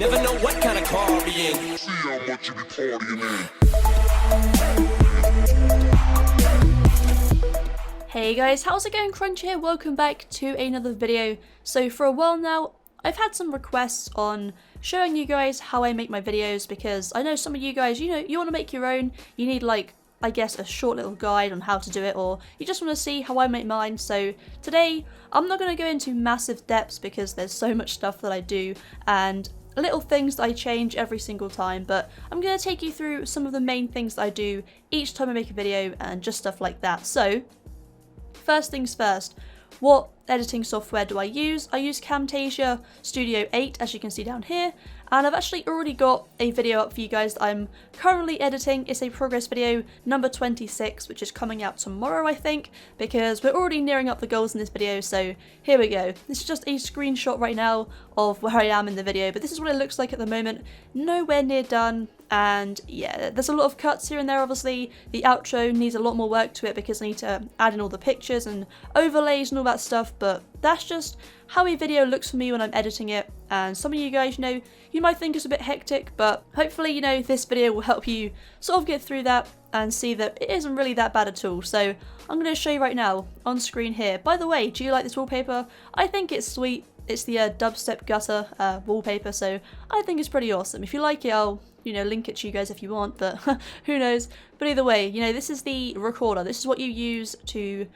Never know what kind of car I'll be in. See how much you be partying in. Hey guys, how's it going? Crunchie here, welcome back to another video. So for a while now, I've had some requests on showing you guys how I make my videos, because I know some of you guys, you want to make your own, you need like, I guess, a short little guide on how to do it, or you just want to see how I make mine. So today, I'm not going to go into massive depths because there's so much stuff that I do, and little things that I change every single time, but I'm going to take you through some of the main things that I do each time I make a video and just stuff like that. So, first things first, what editing software do I use? I use Camtasia Studio 8, as you can see down here, and I've actually already got a video up for you guys that I'm currently editing. It's a progress video number 26, which is coming out tomorrow, I think, because we're already nearing up the goals in this video. So here we go. This is just a screenshot right now of where I am in the video, but this is what it looks like at the moment. Nowhere near done. And yeah, there's a lot of cuts here and there. Obviously the outro needs a lot more work to it because I need to add in all the pictures and overlays and all that stuff, but that's just how a video looks for me when I'm editing it. And some of you guys, you might think it's a bit hectic, but hopefully, this video will help you sort of get through that and see that it isn't really that bad at all. So I'm going to show you right now on screen here. By the way, do you like this wallpaper? I think it's sweet. It's the dubstep gutter wallpaper, so I think it's pretty awesome. If you like it, I'll link it to you guys if you want, but who knows. But either way, this is the recorder. This is what you use to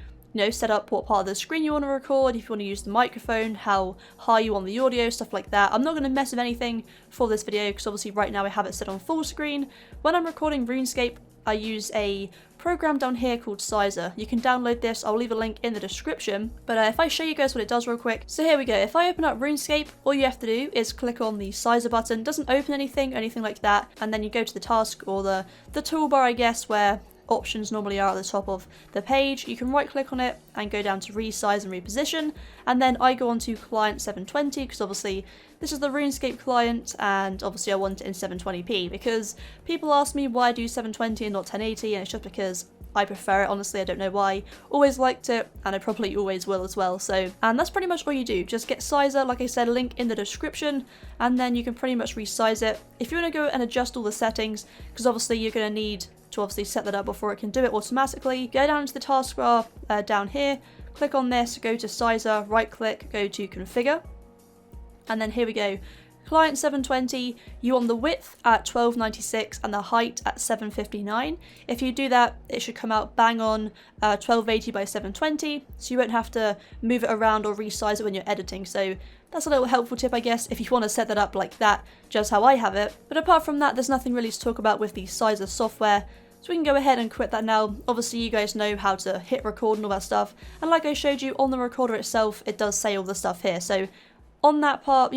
set up what part of the screen you want to record, if you want to use the microphone, how high you want the audio, stuff like that. I'm not going to mess with anything for this video because obviously right now I have it set on full screen. When I'm recording RuneScape, I use a program down here called Sizer. You can download this, I'll leave a link in the description, but if I show you guys what it does real quick. So here we go, if I open up RuneScape, all you have to do is click on the Sizer button. It doesn't open anything or anything like that, and then you go to the task or the toolbar, I guess, where options normally are at the top of the page. You can right click on it and go down to resize and reposition, and then I go on to client 720 because obviously this is the RuneScape client and obviously I want it in 720p because people ask me why I do 720 and not 1080, and it's just because I prefer it. Honestly, I don't know why. Always liked it, and I probably always will as well. So, and that's pretty much all you do. Just get Sizer, like I said, link in the description, and then you can pretty much resize it. If you want to go and adjust all the settings, because obviously you're going to need to obviously set that up before it can do it automatically, go down to the taskbar down here, click on this, go to Sizer, right click, go to configure, and then here we go. Client 720, you want the width at 1296 and the height at 759. If you do that, it should come out bang on 1280 by 720, so you won't have to move it around or resize it when you're editing. So that's a little helpful tip, I guess, if you want to set that up like that, just how I have it. But apart from that, there's nothing really to talk about with the Sizer software. So we can go ahead and quit that now. Obviously you guys know how to hit record and all that stuff, and like I showed you on the recorder itself, it does say all the stuff here. So on that part,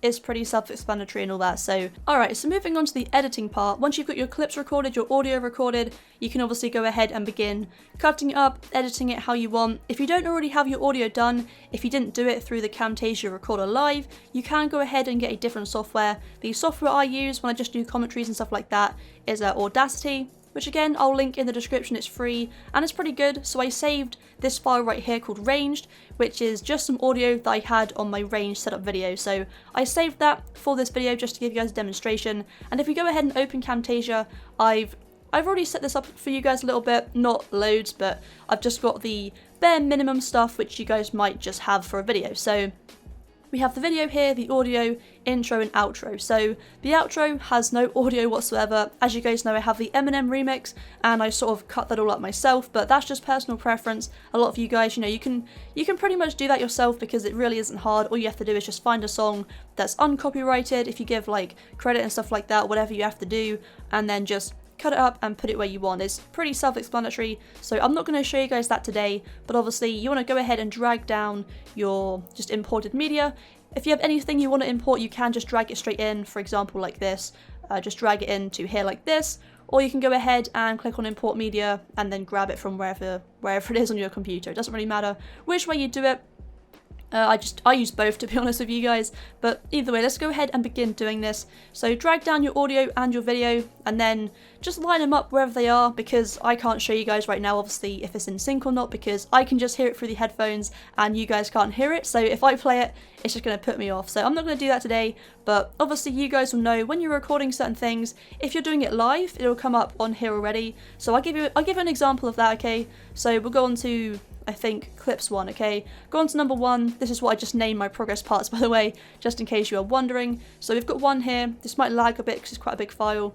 it's pretty self-explanatory and all that. So, alright, so moving on to the editing part. Once you've got your clips recorded, your audio recorded, you can obviously go ahead and begin cutting it up, editing it how you want. If you don't already have your audio done, if you didn't do it through the Camtasia Recorder Live, you can go ahead and get a different software. The software I use when I just do commentaries and stuff like that is Audacity, which again, I'll link in the description. It's free and it's pretty good. So I saved this file right here called Ranged, which is just some audio that I had on my Range setup video. So I saved that for this video just to give you guys a demonstration. And if we go ahead and open Camtasia, I've already set this up for you guys a little bit, not loads, but I've just got the bare minimum stuff which you guys might just have for a video. So we have the video here, the audio, intro and outro. So the outro has no audio whatsoever. As you guys know, I have the Eminem remix and I sort of cut that all up myself, but that's just personal preference. A lot of you guys, you can pretty much do that yourself because it really isn't hard. All you have to do is just find a song that's uncopyrighted, if you give like credit and stuff like that, whatever you have to do, and then just cut it up and put it where you want. It's pretty self-explanatory, so I'm not going to show you guys that today, but obviously you want to go ahead and drag down your just imported media. If you have anything you want to import, you can just drag it straight in, for example like this, just drag it into here like this, or you can go ahead and click on import media and then grab it from wherever it is on your computer. It doesn't really matter which way you do it. I use both, to be honest with you guys, but either way, let's go ahead and begin doing this. So drag down your audio and your video, and then just line them up wherever they are, because I can't show you guys right now obviously if it's in sync or not, because I can just hear it through the headphones and you guys can't hear it, so if I play it, it's just going to put me off. So I'm not going to do that today, but obviously you guys will know when you're recording certain things. If you're doing it live, it'll come up on here already. So I'll give you an example of that, okay? So we'll go on to, I think, clips 1, okay? Go on to number 1. This is what I just named my progress parts, by the way, just in case you are wondering. So we've got 1 here. This might lag a bit because it's quite a big file.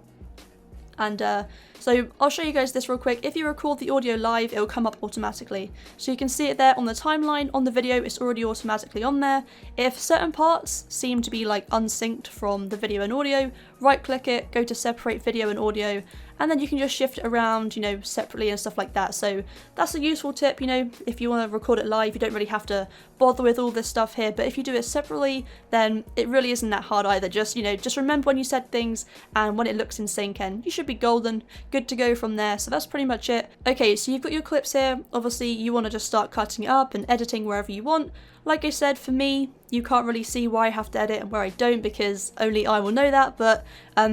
And so I'll show you guys this real quick. If you record the audio live, it will come up automatically. So you can see it there on the timeline. On the video, it's already automatically on there. If certain parts seem to be like unsynced from the video and audio, right click it, go to separate video and audio, and then you can just shift it around, you know, separately and stuff like that. So that's a useful tip, you know, if you want to record it live, you don't really have to bother with all this stuff here, but if you do it separately, then it really isn't that hard either. Just, you know, just remember when you said things and when it looks in sync, and you should be golden, good to go from there. So that's pretty much it. Okay, so you've got your clips here. Obviously, you want to just start cutting it up and editing wherever you want. Like I said, for me, you can't really see where I have to edit and where I don't, because only I will know that, but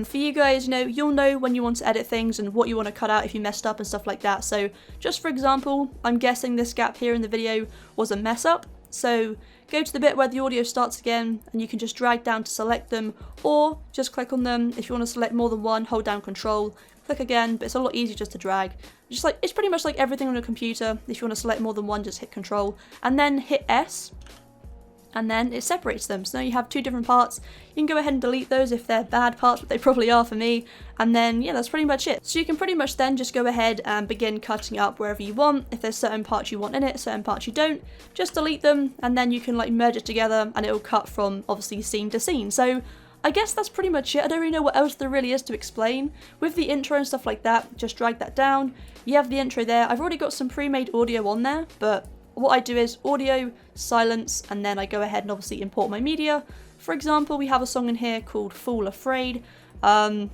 for you guys, you know, you'll know when you want to edit things and what you want to cut out if you messed up and stuff like that. So just for example, I'm guessing this gap here in the video was a mess up, so go to the bit where the audio starts again, and you can just drag down to select them, or just click on them. If you want to select more than one, hold down Control, click again, but it's a lot easier just to drag. Just like, it's pretty much like everything on a computer. If you want to select more than one, just hit Control, and then hit S, and then it separates them. So now you have 2 different parts. You can go ahead and delete those if they're bad parts, but they probably are for me. And then, yeah, that's pretty much it. So you can pretty much then just go ahead and begin cutting up wherever you want. If there's certain parts you want in it, certain parts you don't, just delete them, and then you can like merge it together, and it'll cut from obviously scene to scene. So I guess that's pretty much it. I don't really know what else there really is to explain. With the intro and stuff like that, just drag that down. You have the intro there. I've already got some pre-made audio on there, but what I do is audio, silence, and then I go ahead and obviously import my media. For example, we have a song in here called Fool Afraid. So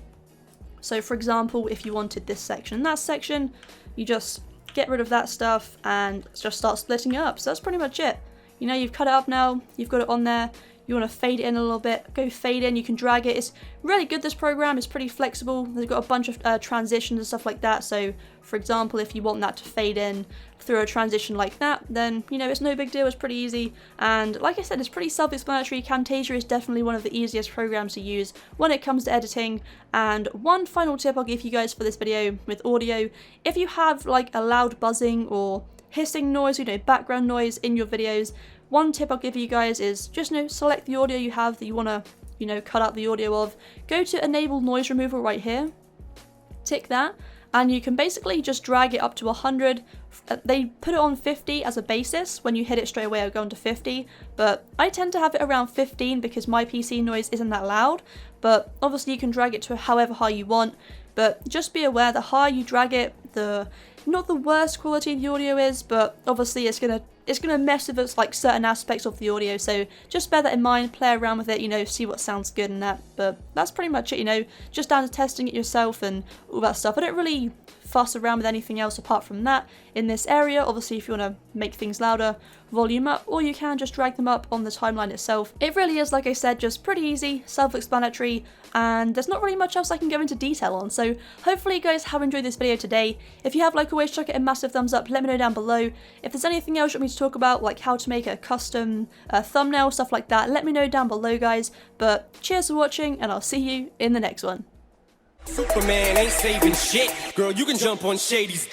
for example, if you wanted this section and that section, you just get rid of that stuff and just start splitting it up. So that's pretty much it. You know, you've cut it up now, you've got it on there. You want to fade it in a little bit, go fade in, you can drag it. It's really good, this program, it's pretty flexible. They've got a bunch of transitions and stuff like that. So for example, if you want that to fade in through a transition like that, then, you know, it's no big deal, it's pretty easy. And like I said, it's pretty self-explanatory. Camtasia is definitely one of the easiest programs to use when it comes to editing. And one final tip I'll give you guys for this video with audio, if you have like a loud buzzing or hissing noise, you know, background noise in your videos, one tip I'll give you guys is just, you know, select the audio you have that you want to, you know, cut out the audio of. Go to enable noise removal right here, tick that, and you can basically just drag it up to 100. They put it on 50 as a basis. When you hit it straight away, it'll go on to 50, but I tend to have it around 15 because my PC noise isn't that loud, but obviously you can drag it to however high you want. But just be aware, the higher you drag it, the not the worst quality the audio is, but obviously it's gonna mess with us, like certain aspects of the audio. So just bear that in mind, play around with it, you know, see what sounds good and that. But that's pretty much it, you know, just down to testing it yourself and all that stuff. I don't really fuss around with anything else apart from that in this area. Obviously, if you want to make things louder, volume up, or you can just drag them up on the timeline itself. It really is, like I said, just pretty easy, self-explanatory, and there's not really much else I can go into detail on. So hopefully you guys have enjoyed this video today. If you have, like always, chuck it a massive thumbs up, let me know down below. If there's anything else you want me to talk about, like how to make a custom thumbnail, stuff like that, let me know down below, guys. But cheers for watching, and I'll see you in the next one. Superman ain't saving shit. Girl, you can jump on Shady's.